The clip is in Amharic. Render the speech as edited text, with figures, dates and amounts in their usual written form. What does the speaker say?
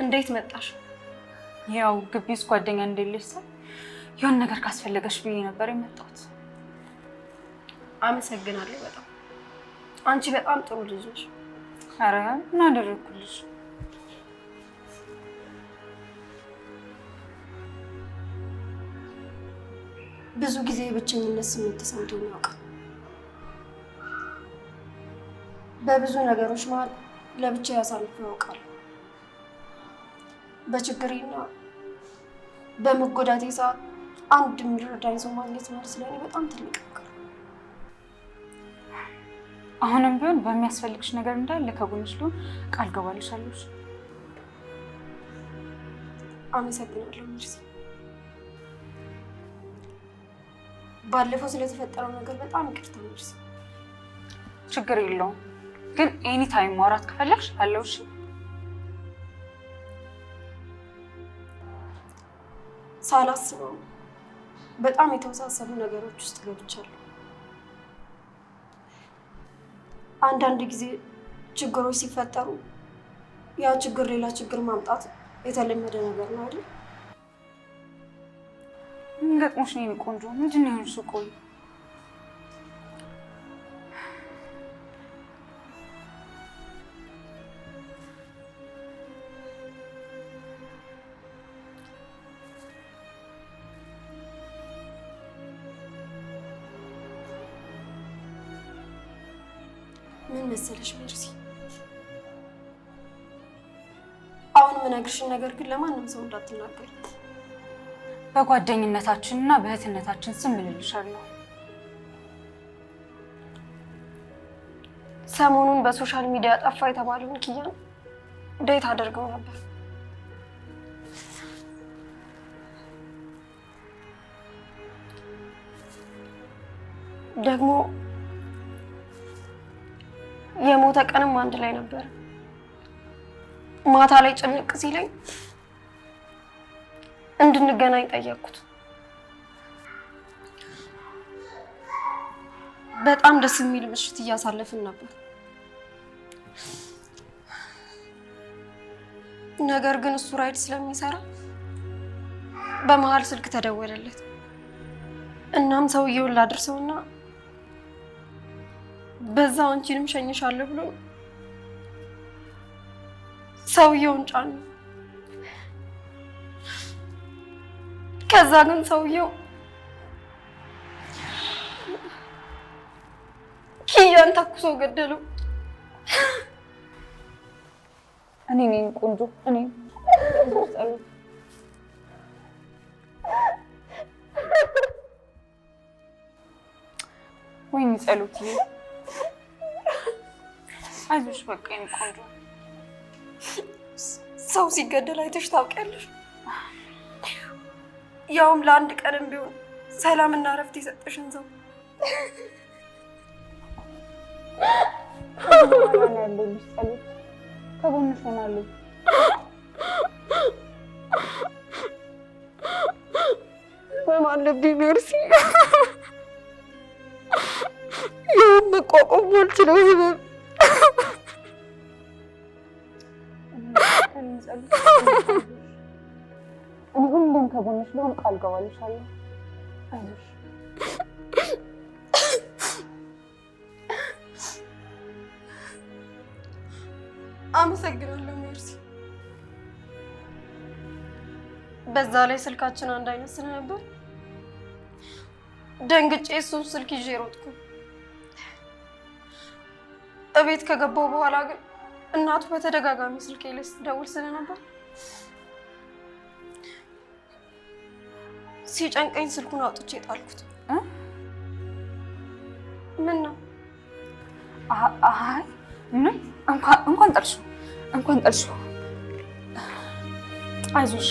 እንዴት መጣሽ? ያው ግቢ ውስጥ ጓደኛ እንደሌለሽ ሰው የሆነ ነገር ካስፈለገሽ ብዬ ነበር የመጣሁት። አመሰግናለሁ በጣም። አንቺ በጣም ጥሩ ልጅ ነሽ። ኧረ ምን አደረኩልሽ? ብዙ ጊዜ የብቸኝነት ስሜት ተሰምቶኝ ያውቃል። በብዙ ነገሮች መሀል ለብቻ ያሳልፉ ያውቃል። በችግሬና በመጎዳቴ ሰዓት አንድ የሚረዳኝ ሰው ማግኘት ማለት ለእኔ በጣም ትልቅ ነገር። አሁንም ቢሆን በሚያስፈልግሽ ነገር እንዳለ ከጎንሽ ልሆን ቃል ገባልሻለሁ። አመሰግናለሁ ሚርሲ። ባለፈው ስለተፈጠረው ነገር በጣም ይቅርታ ሚርሲ። ችግር የለውም ግን ኤኒ ታይም ማውራት ከፈለግሽ አለውሽ። ሳላስበው በጣም የተወሳሰቡ ነገሮች ውስጥ ገብቻለሁ። አንዳንድ ጊዜ ችግሮች ሲፈጠሩ ያ ችግር ሌላ ችግር ማምጣት የተለመደ ነገር ነው አይደል? ምን ገጥሞሽ ነው የኔ ቆንጆ? ምንድን ነው የሆንሽው? ቆይ ምን መሰለሽ ሜርሲ፣ አሁን የምነግርሽን ነገር ግን ለማንም ሰው እንዳትናገሪ። በጓደኝነታችን እና በእህትነታችን ስም እልልሻለሁ። ሰሞኑን በሶሻል ሚዲያ ጠፋ የተባለውን ኪያን ዴት አደርገው ነበር። ደግሞ የሞተ ቀንም አንድ ላይ ነበር። ማታ ላይ ጭንቅ ሲለኝ እንድንገናኝ ጠየቅኩት። በጣም ደስ የሚል ምሽት እያሳለፍን ነበር። ነገር ግን እሱ ራይድ ስለሚሰራ በመሀል ስልክ ተደወለለት። እናም ሰውየውን ላድርሰውና በዛው አንቺንም ሸኝሻለሁ ብሎ ሰውየውን ጫኑ። ከዛ ግን ሰውየው ኪያን ተኩሶ ገደለው። እኔ ነኝ ቆንጆ፣ እኔ ወይኔ ጸሎትዬ፣ አይዞሽ በቃ የኔ ቆንጆ። ሰው ሲገደል አይተሽ ታውቂያለሽ? ያውም ለአንድ ቀንም ቢሆን ሰላምና እረፍት የሰጠሽን ሰው። ያለልሽ ጸሎት፣ ከጎንሽ ሆናለሁ። ምን አለብኝ ሜርሲ፣ ይህን መቋቋም አልችለው ህመም። እኔ ሁሌም ከጎንሽ ልሆን ቃል ገባልሻለሁ። አይዞሽ። አመሰግናለሁ ሜርሲ። በዛ ላይ ስልካችን አንድ አይነት ስለነበር ደንግጬ እሱን ስልክ ይዤ ሮጥኩ። እቤት ከገባሁ በኋላ ግን እናቱ በተደጋጋሚ ስልኬ ላይ ስትደውል ስለነበር ሲጨንቀኝ ስልኩን አውጥቼ ጣልኩት። ምን ነው? አይ ምን እንኳን ጠልሽው፣ አይዞሽ።